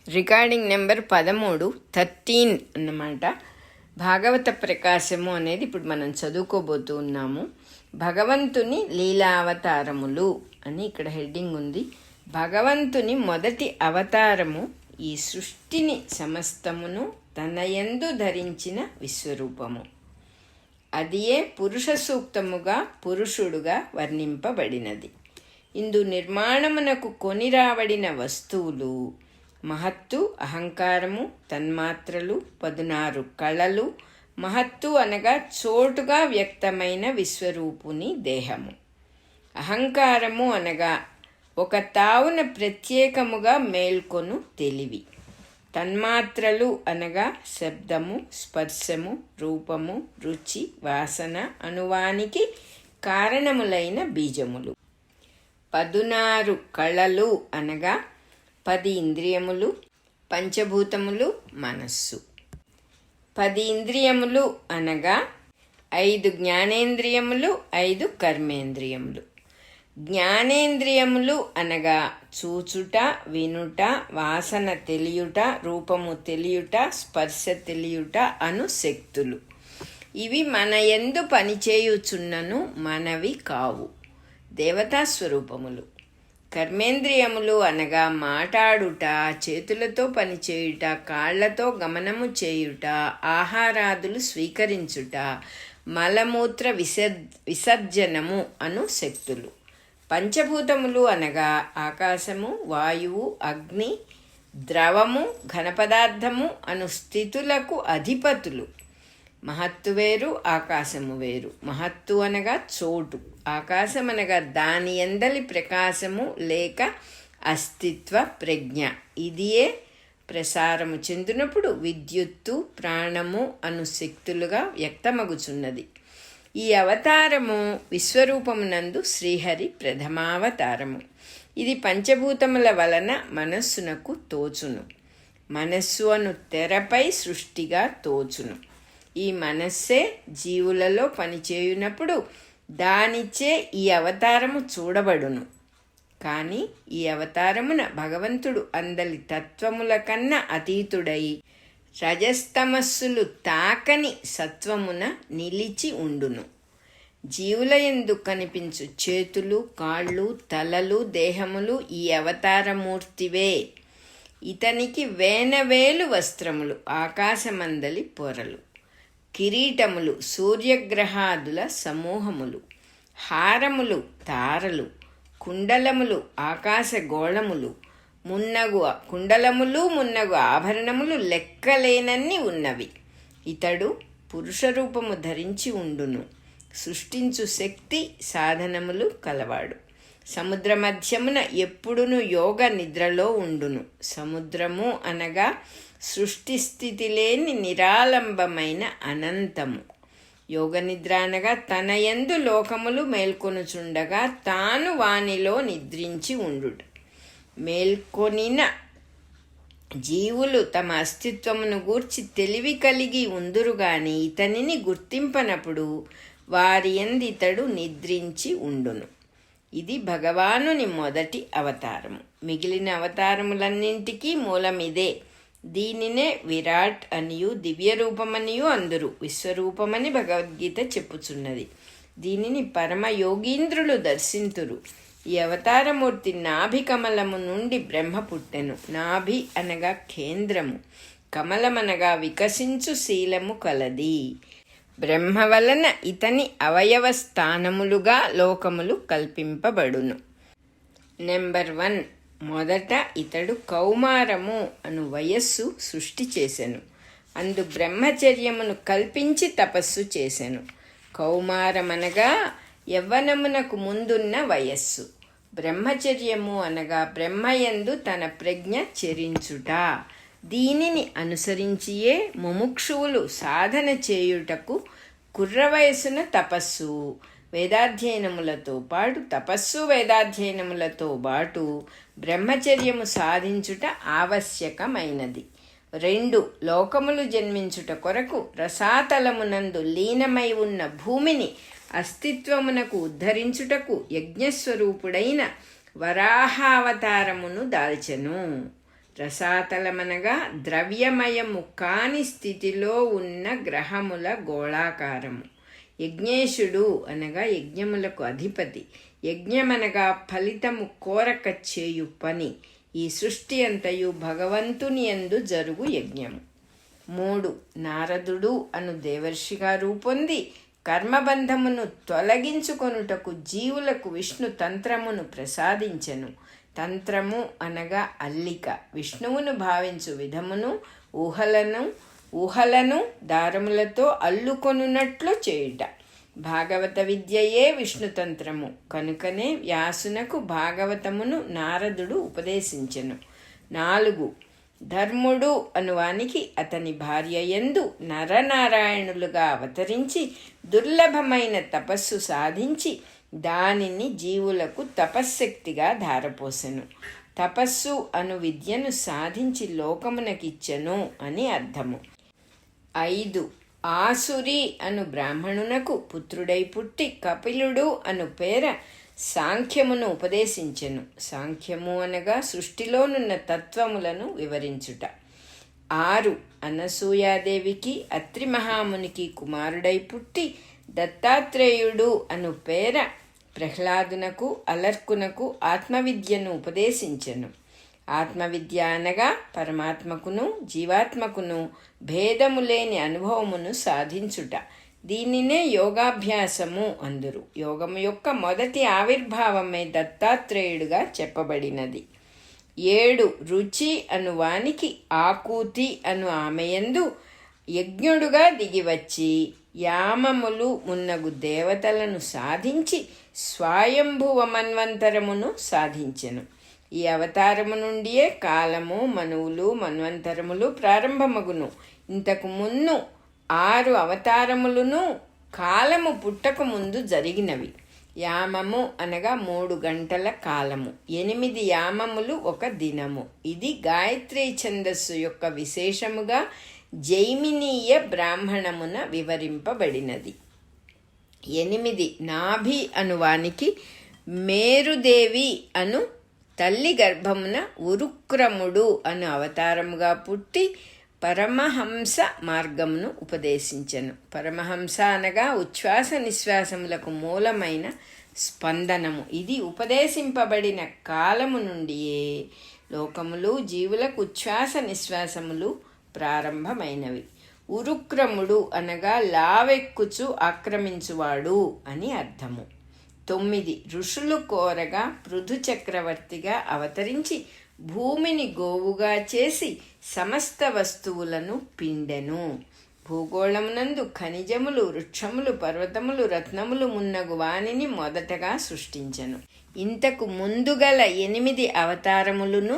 Recording number 13 అన్నమాట. భాగవత ప్రకాశము అనేది ఇప్పుడు మనం చదువుకోబోతూ ఉన్నాము. భగవంతుని లీలావతారములు అని ఇక్కడ హెడ్డింగ్ ఉంది. భగవంతుని మొదటి అవతారము ఈ సృష్టిని సమస్తమును తన యందు ధరించిన విశ్వరూపము. అదియే పురుష సూక్తముగా పురుషుడుగా వర్ణింపబడినది. ఇందు నిర్మాణమునకు కొనిరాబడిన వస్తువులు మహత్తు, అహంకారము, తన్మాత్రలు, 16 కళలు. మహత్తు అనగా చోటుగా వ్యక్తమైన విశ్వరూపుని దేహము. అహంకారము అనగా ఒక తావున ప్రత్యేకముగా మేల్కొను తెలివి. తన్మాత్రలు అనగా శబ్దము, స్పర్శము, రూపము, రుచి, వాసన అనువానికి కారణములైన బీజములు. 16 కళలు అనగా 10 ఇంద్రియములు, పంచభూతములు, మనస్సు. 10 ఇంద్రియములు అనగా 5 జ్ఞానేంద్రియములు, 5 కర్మేంద్రియములు. జ్ఞానేంద్రియములు అనగా చూచుట, వినుట, వాసన తెలియుట, రూపము తెలియుట, స్పర్శ తెలియుట అను శక్తులు. ఇవి మన యందు పనిచేయుచున్నను మనవి కావు, దేవతా స్వరూపములు. కర్మేంద్రియములు అనగా మాటాడుట, చేతులతో పనిచేయుట, కాళ్లతో గమనము చేయుట, ఆహారాదులు స్వీకరించుట, మలమూత్ర విసర్జనము అను శక్తులు. పంచభూతములు అనగా ఆకాశము, వాయువు, అగ్ని, ద్రవము, ఘనపదార్థము అను స్థితులకు అధిపతులు. మహత్తు వేరు, ఆకాశము వేరు. మహత్తు అనగా చోటు, ఆకాశం అనగా దాని యందలి ప్రకాశము లేక అస్తిత్వ ప్రజ్ఞ. ఇదియే ప్రసారము చెందినప్పుడు విద్యుత్తు, ప్రాణము అను శక్తులుగా వ్యక్తమగుచున్నది. ఈ అవతారము విశ్వరూపమునందు శ్రీహరి ప్రథమావతారము. ఇది పంచభూతముల వలన మనస్సునకు తోచును. మనస్సు అను తెరపై సృష్టిగా తోచును. ఈ మనస్సే జీవులలో పనిచేయునప్పుడు దానిచే ఈ అవతారము చూడబడును. కానీ ఈ అవతారమున భగవంతుడు అందలి తత్వముల కన్నా అతీతుడై రజస్తమస్సులు తాకని సత్వమున నిలిచి ఉండును. జీవుల యందు కనిపించు చేతులు, కాళ్ళు, తలలు, దేహములు ఈ అవతారమూర్తివే. ఇతనికి వేనవేలు వస్త్రములు, ఆకాశమందలి పొరలు, కిరీటములు, సూర్యగ్రహాదుల సమూహములు, హారములు, తారలు, కుండలములు, ఆకాశగోళములు, మున్నగు ఆభరణములు లెక్కలేనన్ని ఉన్నవి. ఇతడు పురుషరూపము ధరించి ఉండును. సృష్టించు శక్తి సాధనములు కలవాడు. సముద్ర మధ్యమున ఎప్పుడును యోగ నిద్రలో ఉండును. సముద్రము అనగా సృష్టి స్థితి లేని నిరాలంబమైన అనంతము. యోగనిద్ర అనగా తన యందు లోకములు మేల్కొనుచుండగా తాను వానిలో నిద్రించి ఉండుట. మేల్కొనిన జీవులు తమ అస్తిత్వమును గూర్చి తెలివి కలిగి ఉందురుగాని ఇతనిని గుర్తింపనప్పుడు వారి యందు ఇతడు నిద్రించి ఉండును. ఇది భగవానుని మొదటి అవతారము. మిగిలిన అవతారములన్నింటికీ మూలమిదే. దీనినే విరాట్ అనియు దివ్య రూపమనియు అందరు. విశ్వరూపమని భగవద్గీత చెప్పుచున్నది. దీనిని పరమ యోగీంద్రులు దర్శింతురు. ఈ అవతారమూర్తి నాభి కమలము నుండి బ్రహ్మ పుట్టెను. నాభి అనగా కేంద్రము, కమలమనగా వికసించు శీలము కలది. బ్రహ్మ వలన ఇతని అవయవ స్థానములుగా లోకములు కల్పింపబడును. నెంబర్ 1. మొదట ఇతడు కౌమారము అను వయస్సు సృష్టి చేసెను. అందు బ్రహ్మచర్యమును కల్పించి తపస్సు చేసెను. కౌమారమనగా యవ్వనమునకు ముందున్న వయస్సు. బ్రహ్మచర్యము అనగా బ్రహ్మయందు తన ప్రజ్ఞ చెరించుట. దీనిని అనుసరించియే ముముక్షువులు సాధన చేయుటకు కుర్రవయసున తపస్సు వేదాధ్యయనములతో పాటు బ్రహ్మచర్యము సాధించుట ఆవశ్యకమైనది. 2. లోకములు జన్మించుట కొరకు రసాతలమునందు లీనమై ఉన్న భూమిని అస్తిత్వమునకు ఉద్ధరించుటకు యజ్ఞస్వరూపుడైన వరాహావతారమును దాల్చెను. రసాతలమనగా ద్రవ్యమయము కాని స్థితిలో ఉన్న గ్రహముల గోళాకారము. యజ్ఞేశుడు అనగా యజ్ఞములకు అధిపతి. యజ్ఞమనగా ఫలితము కోరక చేయు పని. ఈ సృష్టి అంతయు భగవంతుని యందు జరుగు యజ్ఞము. 3. నారదుడు అను దేవర్షిగా రూపొంది కర్మబంధమును తొలగించుకొనుటకు జీవులకు విష్ణు తంత్రమును ప్రసాదించెను. తంత్రము అనగా అల్లిక. విష్ణువును భావించు విధమును ఊహలను దారములతో అల్లుకొనున్నట్లు చేయుట. భాగవత విద్యయే విష్ణుతంత్రము కనుకనే వ్యాసునకు భాగవతమును నారదుడు ఉపదేశించెను. 4. ధర్ముడు అనువానికి అతని భార్య యందు నరనారాయణులుగా అవతరించి దుర్లభమైన తపస్సు సాధించి దానిని జీవులకు తపశ్శక్తిగా ధారపోసెను. తపస్సు అను విద్యను సాధించి లోకమునకిచ్చెను అని అర్థము. 5. ఆసురి అను బ్రాహ్మణునకు పుత్రుడై పుట్టి కపిలుడు అను పేర సాంఖ్యమును ఉపదేశించెను. సాంఖ్యము అనగా సృష్టిలోనున్న తత్వములను వివరించుట. 6. అనసూయాదేవికి అత్రి మహామునికి కుమారుడై పుట్టి దత్తాత్రేయుడు అను పేర ప్రహ్లాదునకు అలర్కునకు ఆత్మవిద్యను ఉపదేశించెను. ఆత్మవిద్య అనగా పరమాత్మకును జీవాత్మకును భేదము లేని అనుభవమును సాధించుట. దీనినే యోగాభ్యాసము అందురు. యోగము యొక్క మొదటి ఆవిర్భావమే దత్తాత్రేయుడుగా చెప్పబడినది. 7. రుచి అను వానికి ఆకూతి అను ఆమెయందు యజ్ఞుడుగా దిగివచ్చి యామములు మున్నగు దేవతలను సాధించి స్వయంభువ మన్వంతరమును సాధించెను. ఈ అవతారము నుండియే కాలము, మనువులు, మన్వంతరములు ప్రారంభమగును. ఇంతకు మున్ను 6 అవతారములను కాలము పుట్టక ముందు జరిగినవి. యామము అనగా 3 గంటల కాలము. 8 యామములు 1 దినము. ఇది గాయత్రీ ఛందస్సు యొక్క విశేషముగా జైమినీయ బ్రాహ్మణమున వివరింపబడినది. 8. నాభి అనువానికి మేరుదేవి అను తల్లి గర్భమున ఉరుక్రముడు అను అవతారముగా పుట్టి పరమహంస మార్గమును ఉపదేశించెను. పరమహంస అనగా ఉచ్ఛ్వాస నిశ్వాసములకు మూలమైన స్పందనము. ఇది ఉపదేశింపబడిన కాలము నుండియే లోకములు జీవులకు ఉచ్ఛ్వాస నిశ్వాసములు ప్రారంభమైనవి. ఉరుక్రముడు అనగా లావెక్కుచు ఆక్రమించువాడు అని అర్థము. 9. ఋషులు కోరగా పృథు చక్రవర్తిగా అవతరించి భూమిని గోవుగా చేసి సమస్త వస్తువులను పిండెను. భూగోళమునందు ఖనిజములు, వృక్షములు, పర్వతములు, రత్నములు మున్నగు వానిని మొదటగా సృష్టించెను. ఇంతకు ముందుగల 8 అవతారములను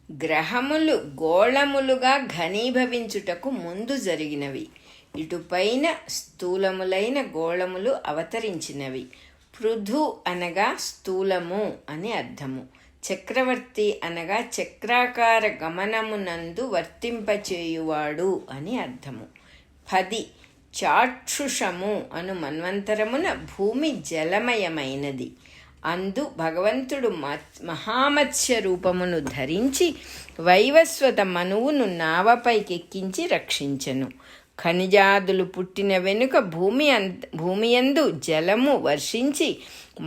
గ్రహములు గోళములుగా ఘనీభవించుటకు ముందు జరిగినవి. ఇటుపైన స్థూలములైన గోళములు అవతరించినవి. పృథు అనగా స్థూలము అని అర్థము. చక్రవర్తి అనగా చక్రాకార గమనమునందు వర్తింపచేయువాడు అని అర్థము. 10. చాక్షుషము అను మన్వంతరమున భూమి జలమయమైనది. అందు భగవంతుడు మహామత్స్య రూపమును ధరించి వైవస్వత మనువును నావపైకెక్కించి రక్షించెను. ఖనిజాదులు పుట్టిన వెనుక భూమియందు జలము వర్షించి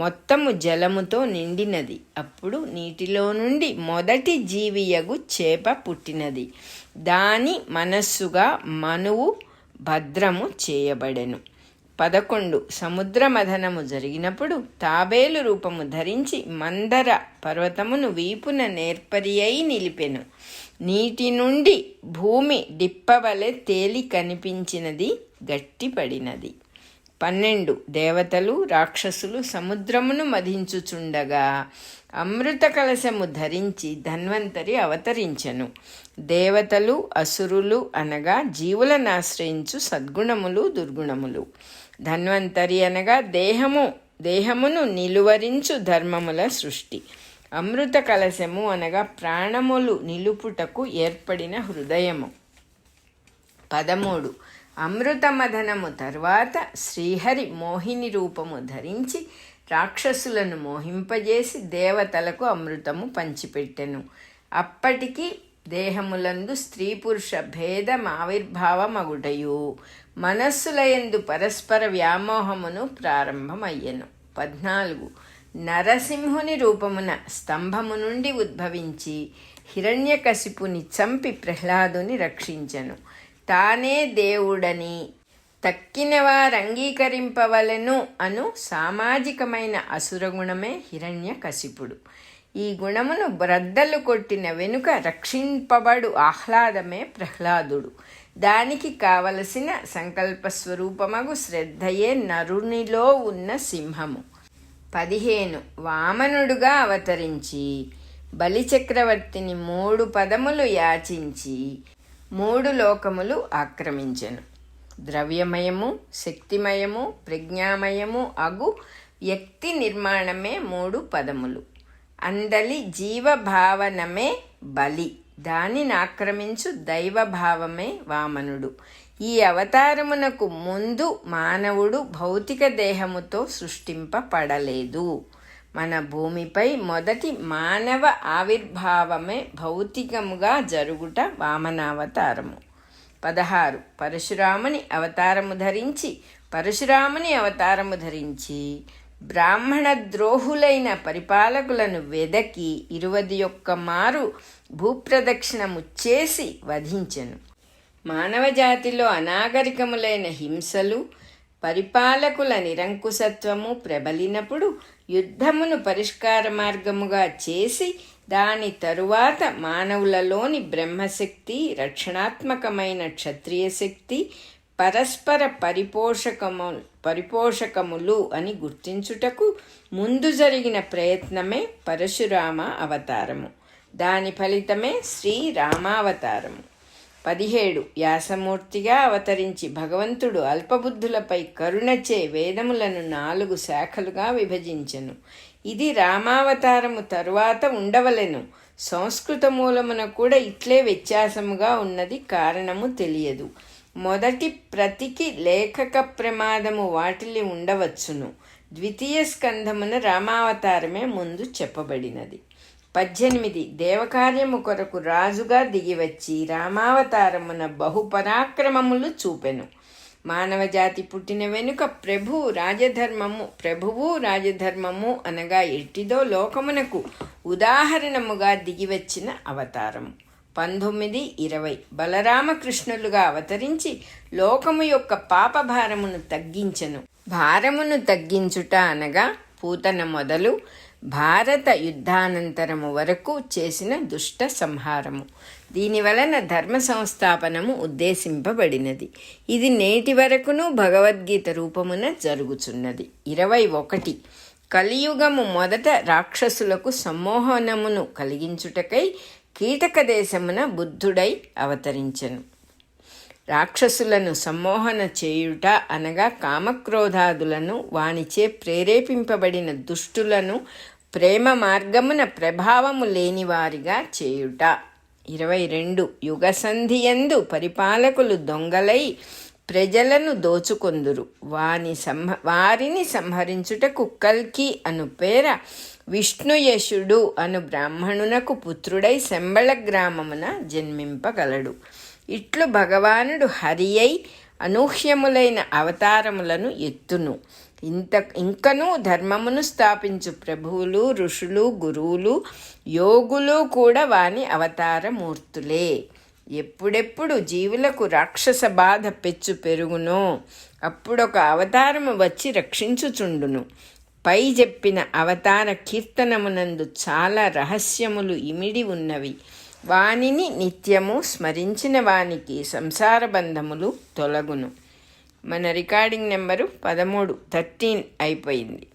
మొత్తము జలముతో నిండినది. అప్పుడు నీటిలో నుండి మొదటి జీవియగు చేప పుట్టినది. దాని మనస్సుగా మనువు భద్రము చేయబడెను. 11. సముద్రమథనము జరిగినప్పుడు తాబేలు రూపము ధరించి మందర పర్వతమును వీపున నేర్పరి అయి నిలిపెను. నీటి నుండి భూమి డిప్పవలె తేలి కనిపించినది, గట్టిపడినది. 12. దేవతలు రాక్షసులు సముద్రమును మధించుచుండగా అమృత కలశము ధరించి ధన్వంతరి అవతరించెను. దేవతలు అసురులు అనగా జీవులను ఆశ్రయించు సద్గుణములు దుర్గుణములు. ధన్వంతరి అనగా దేహమును నిలువరించు ధర్మముల సృష్టి. అమృత కలశము అనగా ప్రాణములు నిలుపుటకు ఏర్పడిన హృదయము. 13. అమృతమథనము తర్వాత శ్రీహరి మోహిని రూపము ధరించి రాక్షసులను మోహింపజేసి దేవతలకు అమృతము పంచిపెట్టెను. అప్పటికి దేహములందు స్త్రీ పురుష భేదమావిర్భావమగుటయు మనస్సులయందు పరస్పర వ్యామోహమును ప్రారంభమయ్యెను. 14 నరసింహుని రూపమున స్తంభము నుండి ఉద్భవించి హిరణ్యకశిపుని చంపి ప్రహ్లాదుని రక్షించెను. తానే దేవుడని తక్కిన వారంగీకరింపవలెను అను సామాజికమైన అసురగుణమే హిరణ్యకశిపుడు. ఈ గుణమును బ్రద్దలు కొట్టిన వెనుక రక్షింపబడు ఆహ్లాదమే ప్రహ్లాదుడు. దానికి కావలసిన సంకల్పస్వరూపమగు శ్రద్ధయే నరునిలో ఉన్న సింహము. 15 వామనుడుగా అవతరించి బలిచక్రవర్తిని 3 పదములు యాచించి 3 లోకములు ఆక్రమించెను. ద్రవ్యమయము, శక్తిమయము, ప్రజ్ఞామయము అగు వ్యక్తి నిర్మాణమే 3 పదములు. అందలి జీవభావనమే బలి, దానిని ఆక్రమించు దైవభావమే వామనుడు. ఈ అవతారమునకు ముందు మానవుడు భౌతిక దేహముతో సృష్టింపబడలేదు. మన భూమిపై మొదటి మానవ ఆవిర్భావమే భౌతికముగా జరుగుట వామనావతారము. 16 పరశురాముని అవతారము ధరించి బ్రాహ్మణ ద్రోహులైన పరిపాలకులను వెదకి 21 మారు భూప్రదక్షిణము చేసి వధించెను. మానవజాతిలో అనాగరికములైన హింసలు, పరిపాలకుల నిరంకుశత్వము ప్రబలినప్పుడు యుద్ధమును పరిష్కార మార్గముగా చేసి దాని తరువాత మానవులలోని బ్రహ్మశక్తి, రక్షణాత్మకమైన క్షత్రియ శక్తి పరస్పర పరిపోషకములు అని గుర్తించుటకు ముందు జరిగిన ప్రయత్నమే పరశురామ అవతారము. దాని ఫలితమే శ్రీరామావతారము. 17 వ్యాసమూర్తిగా అవతరించి భగవంతుడు అల్పబుద్ధులపై కరుణచే వేదములను 4 శాఖలుగా విభజించెను. ఇది రామావతారము తరువాత ఉండవలెను. సంస్కృత మూలమున కూడా ఇట్లే వ్యత్యాసముగా ఉన్నది, కారణము తెలియదు. మొదటి ప్రతికి లేఖక ప్రమాదము వాటిల్లి ఉండవచ్చును. ద్వితీయ స్కంధమున రామావతారమే ముందు చెప్పబడినది. 18 దేవకార్యము కొరకు రాజుగా దిగివచ్చి రామావతారమున బహుపరాక్రమములు చూపెను. మానవజాతి పుట్టిన వెనుక ప్రభువు రాజధర్మము అనగా ఎట్టిదో లోకమునకు ఉదాహరణముగా దిగివచ్చిన అవతారము. 19, 20 బలరామకృష్ణులుగా అవతరించి లోకము యొక్క పాపభారమును తగ్గించెను. భారమును తగ్గించుట అనగా పూతన మొదలు భారత యుద్ధానంతరము వరకు చేసిన దుష్ట సంహారము. దీనివలన ధర్మ సంస్థాపనము ఉద్దేశింపబడినది. ఇది నేటి వరకును భగవద్గీత రూపమున జరుగుచున్నది. 21 కలియుగము మొదట రాక్షసులకు సమ్మోహనమును కలిగించుటకై కీటక దేశమున బుద్ధుడై అవతరించెను. రాక్షసులను సమ్మోహన చేయుట అనగా కామక్రోధాదులను వానిచే ప్రేరేపింపబడిన దుష్టులను ప్రేమ మార్గమున ప్రభావము లేనివారిగా చేయుట. 22 యుగసంధియందు పరిపాలకులు దొంగలై ప్రజలను దోచుకొందురు. వారిని సంహరించుటకు కల్కి అను పేర విష్ణుయశుడు అను బ్రాహ్మణునకు పుత్రుడై శంబళ గ్రామమున జన్మింపగలడు. ఇట్లు భగవానుడు హరి అయి అనూహ్యములైన అవతారములను ఎత్తును. ఇంకనూ ధర్మమును స్థాపించు ప్రభువులు, ఋషులు, గురువులు, యోగులు కూడా వాని అవతారమూర్తులే. ఎప్పుడెప్పుడు జీవులకు రాక్షస బాధ పెరుగునో అప్పుడొక అవతారము వచ్చి రక్షించుచుండును. పై చెప్పిన అవతార కీర్తనమునందు చాలా రహస్యములు ఇమిడి ఉన్నవి. వానిని నిత్యము స్మరించిన వానికి సంసార బంధములు తొలగును. మన రికార్డింగ్ నెంబరు 13 అయిపోయింది.